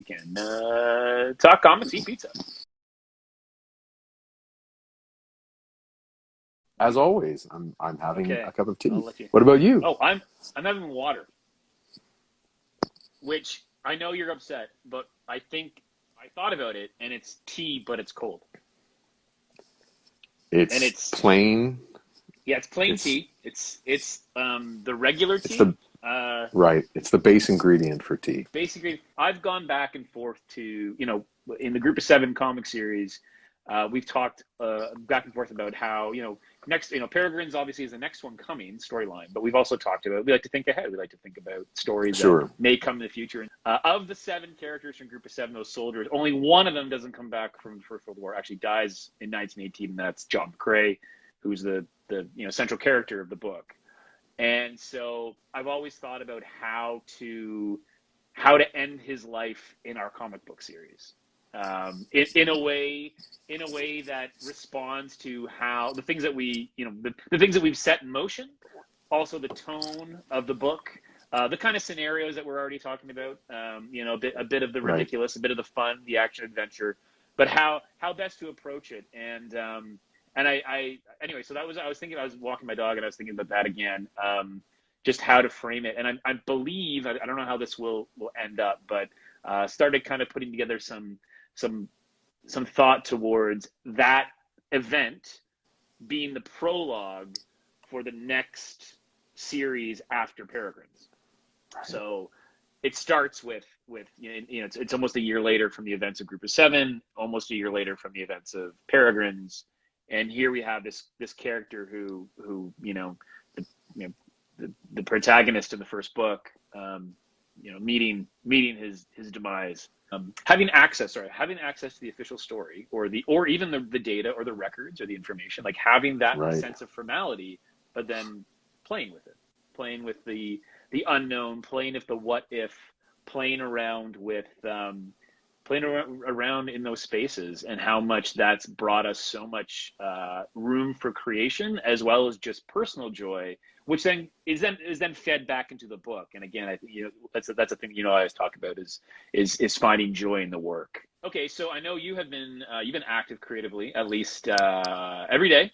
can talk comics, eat pizza. As always, I'm having Okay, a cup of tea. I'll let you. What about you? Oh, I'm having water, which I know you're upset, but I think I thought about it, and it's tea, but it's cold. It's plain. Yeah, it's plain tea. It's the regular It's tea. right. It's the base ingredient for tea. Basically, I've gone back and forth to, in the Group of Seven comic series, we've talked back and forth about how, next, Peregrines obviously is the next one coming storyline, but we've also talked about, we like to think ahead. We like to think about stories that may come in the future. Of the 7 characters from Group of Seven, those soldiers, only one of them doesn't come back from the First World War, actually dies in 1918, and that's John McCrae, who's the central character of the book. And so I've always thought about how to end his life in our comic book series, in a way that responds to how the things that we, the things that we've set in motion, also the tone of the book, the kind of scenarios that we're already talking about, a bit of the ridiculous, a bit of the fun, the action adventure, but how best to approach it. And anyway, so I was thinking, I was walking my dog and I was thinking about that again, just how to frame it. And I believe, I don't know how this will end up, but started kind of putting together some thought towards that event being the prologue for the next series after Peregrines. So it starts with it's almost a year later from the events of Group of Seven, almost a year later from the events of Peregrines. And here we have this character who the protagonist in the first book, meeting his demise, having access to the official story or even the data or the records or the information, like having that sense of formality, but then playing with the unknown, playing with the what if, playing around in those spaces, and how much that's brought us so much room for creation as well as just personal joy, which then is fed back into the book. And again, I think that's a thing I always talk about is finding joy in the work. Okay, so I know you've been active creatively, at least every day.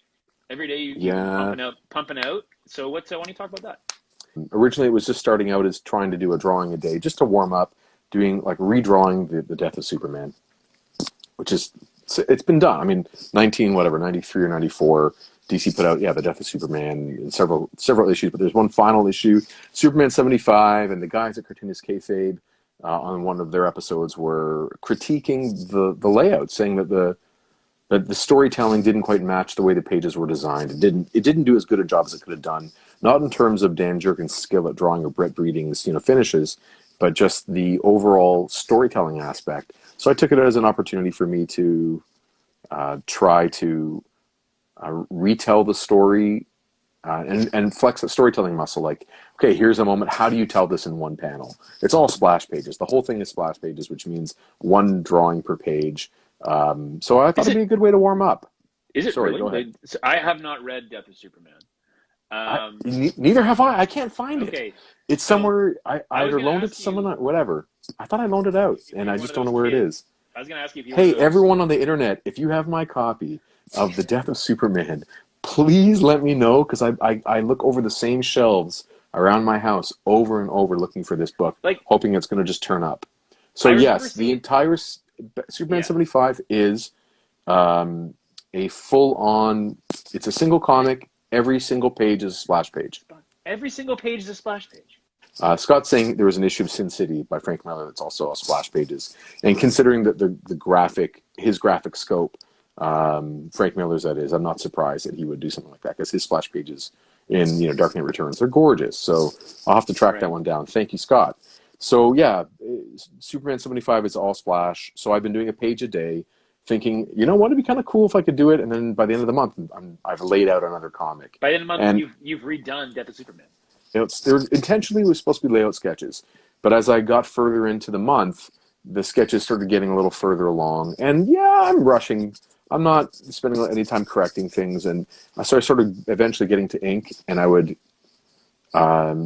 Every day you've been pumping out. So why don't you talk about that? Originally, it was just starting out as trying to do a drawing a day just to warm up, doing like redrawing the death of Superman, which it's been done. I mean, 93 or 94, DC put out, the death of Superman in several issues, but there's one final issue, Superman 75, and the guys at Cartoonist Kayfabe on one of their episodes were critiquing the layout, saying that the storytelling didn't quite match the way the pages were designed. It didn't do as good a job as it could have done, not in terms of Dan Jurgens' skill at drawing or Brett Breeding's finishes, but just the overall storytelling aspect. So I took it as an opportunity for me to try to retell the story and flex the storytelling muscle. Like, okay, here's a moment. How do you tell this in one panel? It's all splash pages. The whole thing is splash pages, which means one drawing per page. So I thought it'd be a good way to warm up. Is it Sorry, really? go ahead. I have not read Death of Superman. Neither have I. I can't find it. It's somewhere. I either loaned it to someone or whatever. I thought I loaned it out, and I just don't know where it is. I was going to ask you if you. Hey, everyone on the internet, if you have my copy of The Death of Superman, please let me know, because I look over the same shelves around my house over and over looking for this book, hoping it's going to just turn up. So yes, the entire Superman 75 is a full-on. It's a single comic. Every single page is a splash page. Every single page is a splash page. Scott's saying there was an issue of Sin City by Frank Miller that's also a splash pages. And considering that his graphic scope, Frank Miller's that is, I'm not surprised that he would do something like that, because his splash pages in Dark Knight Returns are gorgeous. So I'll have to track that one down. Thank you, Scott. So yeah, Superman 75 is all splash. So I've been doing a page a day, thinking, what, it'd be kind of cool if I could do it. And then by the end of the month, I've laid out another comic. By the end of the month, you've redone Death of Superman. There intentionally was supposed to be layout sketches, but as I got further into the month, the sketches started getting a little further along. And I'm rushing. I'm not spending any time correcting things. And I started eventually getting to ink, and I would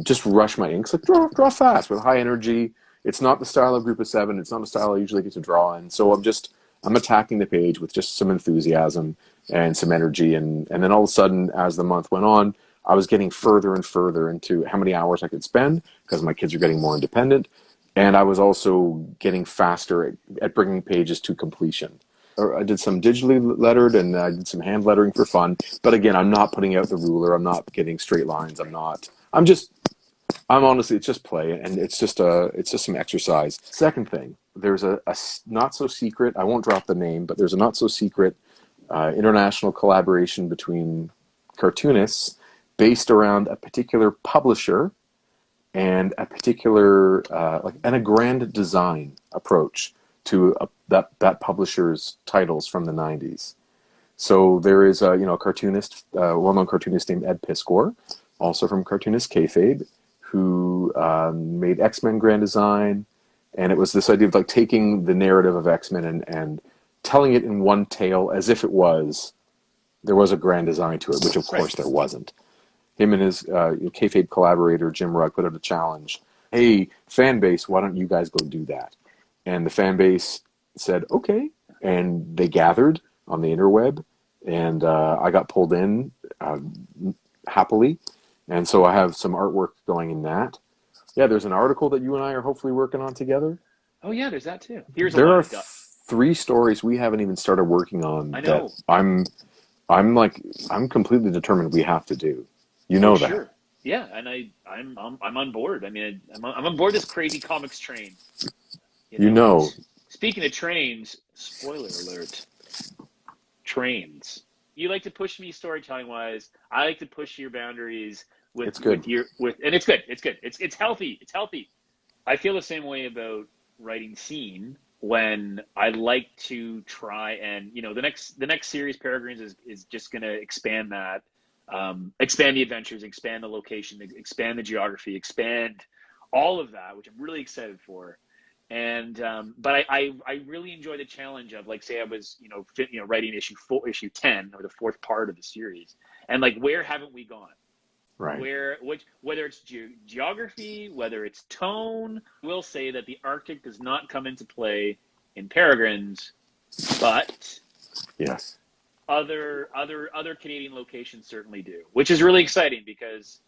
just rush my inks, like draw fast with high energy. It's not the style of Group of Seven. It's not a style I usually get to draw in. So I'm attacking the page with just some enthusiasm and some energy. And then all of a sudden, as the month went on, I was getting further and further into how many hours I could spend because my kids are getting more independent. And I was also getting faster at bringing pages to completion. I did some digitally lettered and I did some hand lettering for fun. But again, I'm not putting out the ruler. I'm not getting straight lines. I'm honestly, it's just play, and it's just some exercise. Second thing, there's a not so secret. I won't drop the name, but there's a not so secret international collaboration between cartoonists based around a particular publisher and a particular and a grand design approach to that publisher's titles from the 90s. So there is a cartoonist, well-known cartoonist named Ed Piskor, also from Cartoonist Kayfabe, who made X-Men Grand Design, and it was this idea of like taking the narrative of X-Men and telling it in one tale as if there was a grand design to it, which of course there wasn't. Him and his Kayfabe collaborator Jim Rugg put out a challenge. Hey, fan base, why don't you guys go do that? And the fan base said, okay, and they gathered on the interweb, and I got pulled in happily. And so I have some artwork going in that. Yeah, there's an article that you and I are hopefully working on together. Oh yeah, there's that too. There are 3 stories we haven't even started working on. I know. That I'm completely determined we have to do. You know that. Sure. Yeah, and I'm on board. I mean, I'm on board this crazy comics train. You know. Speaking of trains, spoiler alert. Trains. You like to push me storytelling wise. I like to push your boundaries. And it's good. It's healthy. It's healthy. I feel the same way about writing scene when I like to try and the next series, Peregrines, is just going to expand that, expand the adventures, expand the location, expand the geography, expand all of that, which I'm really excited for. And but I really enjoy the challenge of, like, say I was writing issue 10 or the 4th part of the series, and like, where haven't we gone? Right. Whether it's geography, whether it's tone. We'll say that the Arctic does not come into play in Peregrines, but yes, other Canadian locations certainly do, which is really exciting because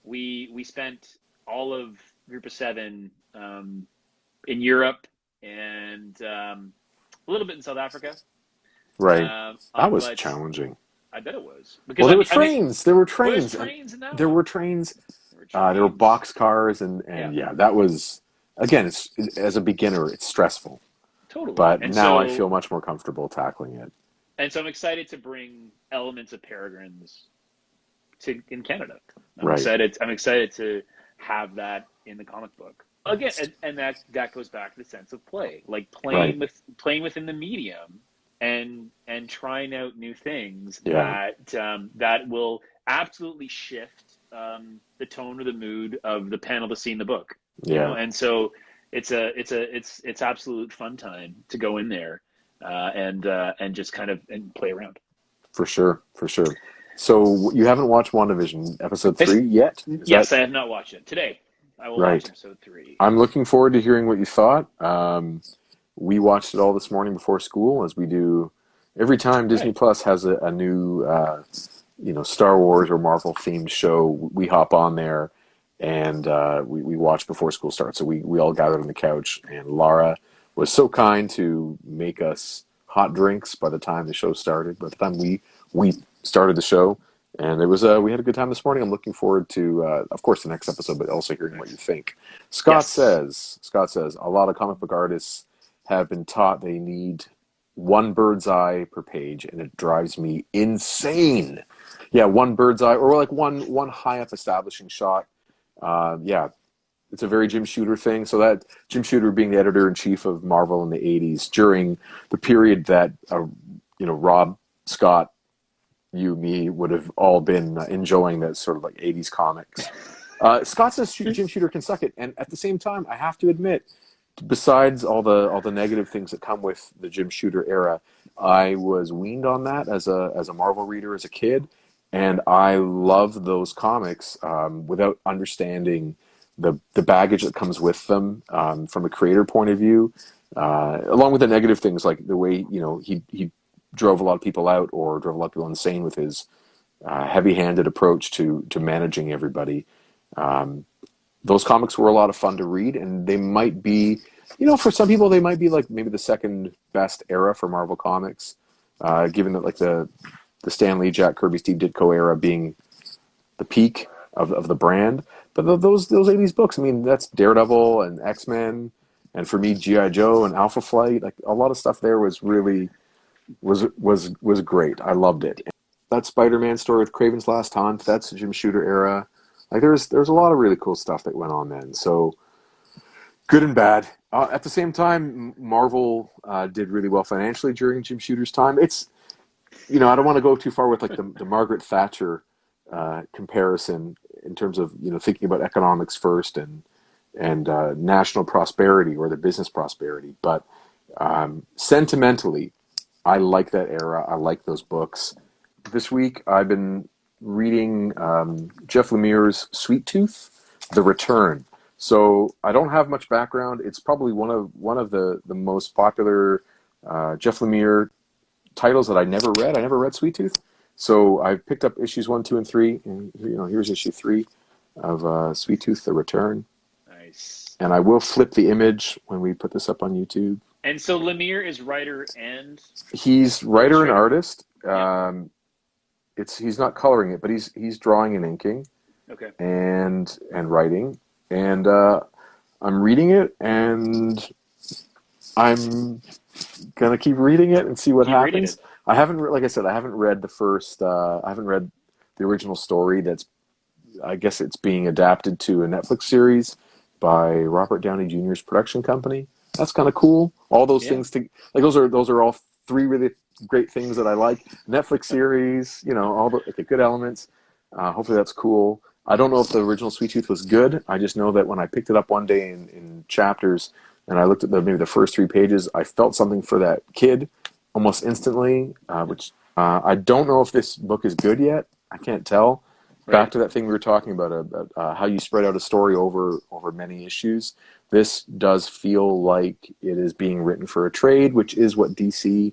we spent all of Group of 7 in Europe and a little bit in South Africa. Right. That was challenging. I bet it was. Because there were trains. There were trains. There were trains. There were box cars, and yeah, that was, again, as a beginner, it's stressful. Totally. But now I feel much more comfortable tackling it. And so I'm excited to bring elements of Peregrines in Canada. I'm excited to have that in the comic book. Again, and that goes back to the sense of play, like playing within the medium and trying out new things that will absolutely shift the tone or the mood of the panel, the scene, the book. And so it's absolute fun time to go in there and just kind of play around. For sure. So you haven't watched WandaVision episode 3 yet? Yes, I have not watched it. Today I will watch episode 3. I'm looking forward to hearing what you thought. We watched it all this morning before school, as we do every time Disney Plus has a new Star Wars or Marvel themed show. We hop on there and we watch before school starts. So we all gathered on the couch, and Laura was so kind to make us hot drinks by the time the show started. By the time we started the show, and it was we had a good time this morning. I'm looking forward to, of course, the next episode, but also hearing what you think. Scott says a lot of comic book artists have been taught they need one bird's eye per page, and it drives me insane. Yeah, one bird's eye, or like one high up establishing shot. It's a very Jim Shooter thing. So that Jim Shooter being the editor-in-chief of Marvel in the 80s, during the period that Rob, Scott, you, me would have all been enjoying that sort of like 80s comics. Scott says Jim Shooter can suck it, and at the same time, I have to admit, besides all the negative things that come with the Jim Shooter era, I was weaned on that as a Marvel reader as a kid, and I love those comics without understanding the baggage that comes with them from a creator point of view, along with the negative things like the way he drove a lot of people out or drove a lot of people insane with his heavy-handed approach to managing everybody. Those comics were a lot of fun to read, and they might be, for some people, they might be like maybe the second best era for Marvel Comics, given that like the Stan Lee, Jack Kirby, Steve Ditko era being the peak of the brand. But those 80s books, I mean, that's Daredevil and X-Men, and for me, G.I. Joe and Alpha Flight. Like a lot of stuff there was really was great. I loved it. That Spider-Man story with Kraven's Last Hunt, that's Jim Shooter era. Like there's a lot of really cool stuff that went on then. So good and bad. At the same time, Marvel did really well financially during Jim Shooter's time. It's, I don't want to go too far with like the Margaret Thatcher comparison in terms of thinking about economics first and national prosperity or the business prosperity. But sentimentally, I like that era. I like those books. This week, I've been reading Jeff Lemire's Sweet Tooth, The Return. So I don't have much background. It's probably one of the most popular Jeff Lemire titles that I never read. I never read Sweet Tooth. So I picked up issues 1, 2, and 3, and here's issue 3 of Sweet Tooth: The Return. Nice. And I will flip the image when we put this up on YouTube. And so Lemire is writer and he's writer and artist. Yeah. He's not coloring it, but he's drawing and inking. Okay. And writing, and I'm reading it, and I'm gonna keep reading it and see what happens. I haven't, like I said, I haven't read the first. I haven't read the original story. I guess it's being adapted to a Netflix series by Robert Downey Jr.'s production company. That's kind of cool. All those things those are all 3 really great things that I like. Netflix series, all the good elements. Hopefully that's cool. I don't know if the original Sweet Tooth was good. I just know that when I picked it up one day in chapters and I looked at maybe the first 3 pages, I felt something for that kid almost instantly, which I don't know if this book is good yet. I can't tell. Right. Back to that thing we were talking about how you spread out a story over many issues. This does feel like it is being written for a trade, which is what DC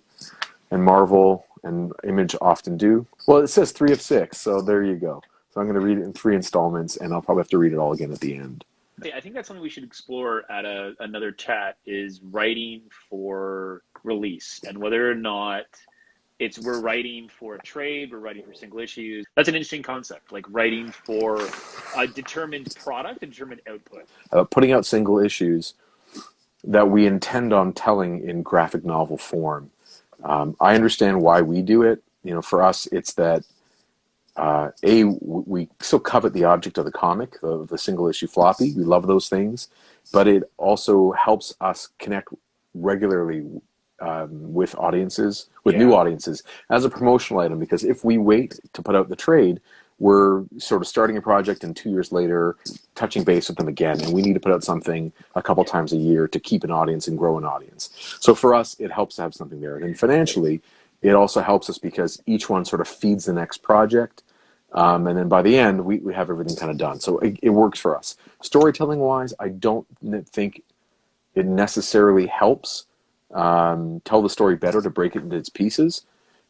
and Marvel and Image often do. Well, it says 3 of 6, so there you go. So I'm going to read it in 3 installments, and I'll probably have to read it all again at the end. I think that's something we should explore at another chat, is writing for release, and whether or not we're writing for a trade, we're writing for single issues. That's an interesting concept, like writing for a determined product, a determined output. Putting out single issues that we intend on telling in graphic novel form. I understand why we do it. For us, it's that we still covet the object of the comic, the single issue floppy. We love those things, but it also helps us connect regularly with audiences, with new audiences, as a promotional item. Because if we wait to put out the trade, we're sort of starting a project and 2 years later touching base with them again, and we need to put out something a couple times a year to keep an audience and grow an audience. So for us, it helps to have something there. And financially, it also helps us because each one sort of feeds the next project. And then by the end, we have everything kind of done. So it works for us. Storytelling-wise, I don't think it necessarily helps tell the story better to break it into its pieces.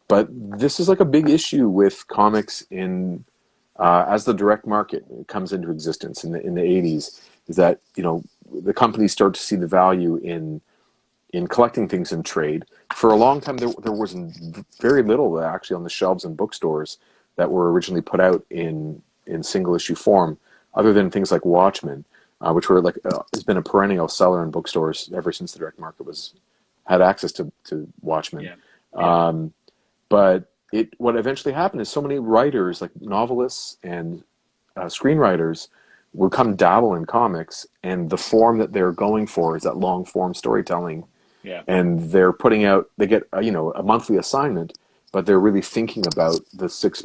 But this is like a big issue with comics as the direct market comes into existence in the 80s, is that the companies start to see the value in collecting things in trade. For a long time, there was very little actually on the shelves in bookstores that were originally put out in single issue form, other than things like Watchmen, which were has been a perennial seller in bookstores ever since the direct market had access to Watchmen. But what eventually happened is so many writers, like novelists and screenwriters, would come dabble in comics, and the form that they're going for is that long form storytelling. Yeah. And they're putting out, they get a monthly assignment, but they're really thinking about the 6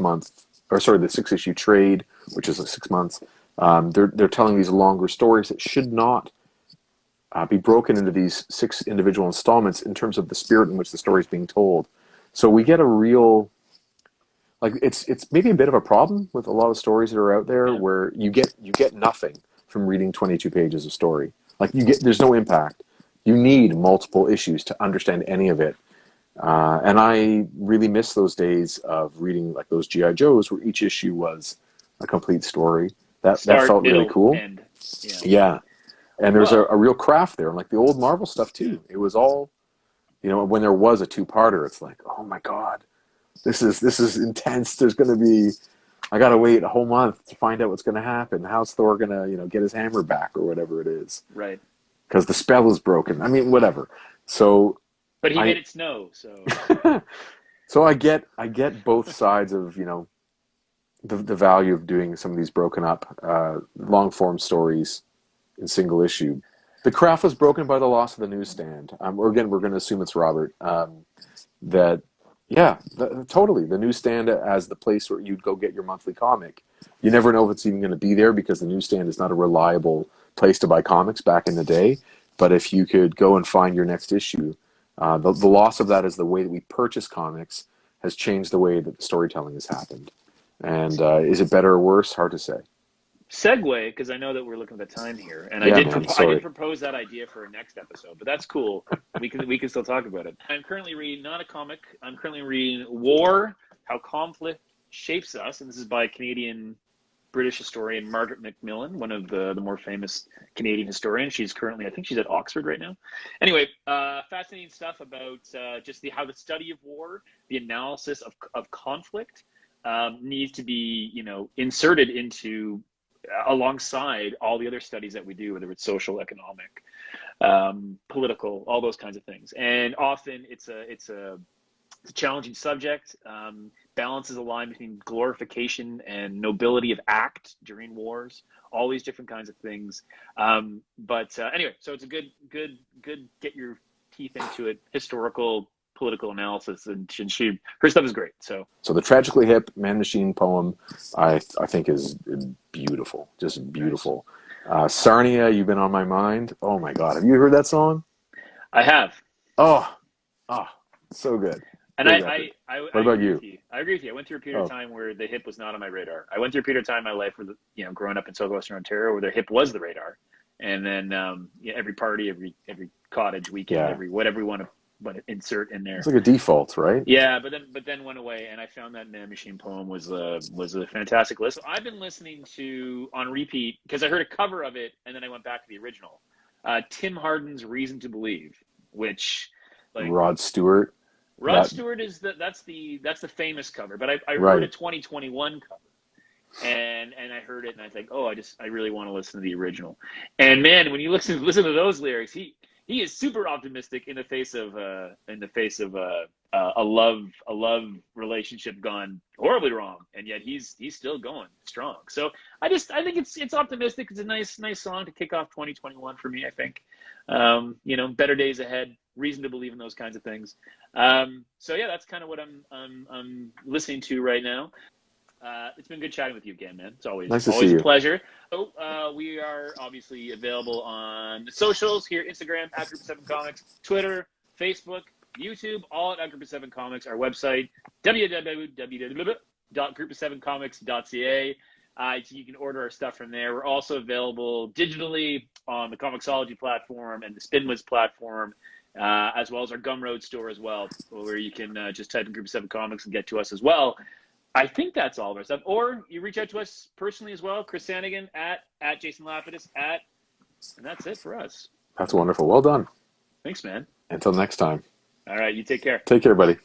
issue trade, which is 6 months. They're telling these longer stories that should not be broken into these 6 individual installments in terms of the spirit in which the story is being told. So we get a real, it's maybe a bit of a problem with a lot of stories that are out there where you get nothing. from reading 22 pages of story. Like there's no impact. You need multiple issues to understand any of it. And I really miss those days of reading like those G.I. Joes where each issue was a complete story. That felt really cool. End. Yeah. And there's a real craft there. And like the old Marvel stuff too. It was all, when there was a two-parter, it's like, oh my God, this is intense. There's going to be, I got to wait a whole month to find out what's going to happen. How's Thor going to, get his hammer back or whatever it is. Right. Because the spell is broken. I mean, whatever. So, but he made it snow. So, so I get both sides of the value of doing some of these broken up long form stories in single issue. The craft was broken by the loss of the newsstand. We're going to assume it's Robert. Totally. The newsstand as the place where you'd go get your monthly comic. You never know if it's even going to be there because the newsstand is not a reliable place to buy comics back in the day. But if you could go and find your next issue, the loss of that is the way that we purchase comics has changed the way that the storytelling has happened. And is it better or worse? Hard to say. Segue, because I know that we're looking at the time here, and I did propose that idea for a next episode, but that's cool. We can still talk about it. I'm currently reading not a comic. I'm currently reading War: How Conflict Shapes Us, and this is by Canadian British historian Margaret MacMillan, one of the more famous Canadian historians. She's currently, I think she's at Oxford right now. Anyway, fascinating stuff about just how the study of war, the analysis of conflict needs to be inserted into alongside all the other studies that we do, whether it's social, economic, political, all those kinds of things. And often it's a challenging subject. Balances a line between glorification and nobility of act during wars, all these different kinds of things. But anyway, so it's a good get your teeth into it, historical, political analysis, and her stuff is great. So the Tragically Hip Man Machine poem, I think is beautiful, just beautiful. Nice. Sarnia, You've Been on My Mind. Oh my God, have you heard that song? I have. Oh, so good. And I what about you? I agree with you. I went through a period of time where the hip was not on my radar. I went through a period of time in my life where growing up in southwestern Ontario, where the hip was the radar, and then every party, every cottage weekend, every whatever we want to insert in there. It's like a default, right? Yeah, but then went away, and I found that Man Machine poem was a fantastic list. I've been listening to on repeat because I heard a cover of it, and then I went back to the original. Tim Hardin's Reason to Believe, which Rod Stewart. Stewart is that's the famous cover, but I heard a 2021 cover, and I heard it, and I think, I really want to listen to the original. And man, when you listen to those lyrics, he is super optimistic in the face of a love relationship gone horribly wrong, and yet he's still going strong. So I think it's optimistic. It's a nice song to kick off 2021 for me. I think better days ahead. Reason to believe in those kinds of things. So yeah, that's kind of what I'm listening to right now. It's been good chatting with you again, man. It's always a pleasure. So we are obviously available on the socials here: Instagram @Group7Comics, Twitter, Facebook, YouTube, all at Group of 7 Comics. Our website www.group7comics.ca. You can order our stuff from there. We're also available digitally on the Comixology platform and the Spinwiz platform, as well as our Gumroad store as well, where you can just type in Group of 7 Comics and get to us as well. I think that's all of our stuff. Or you reach out to us personally as well, Chris Sanagan at Jason Lapidus and that's it for us. That's wonderful. Well done. Thanks, man. Until next time. All right, you take care. Take care, buddy.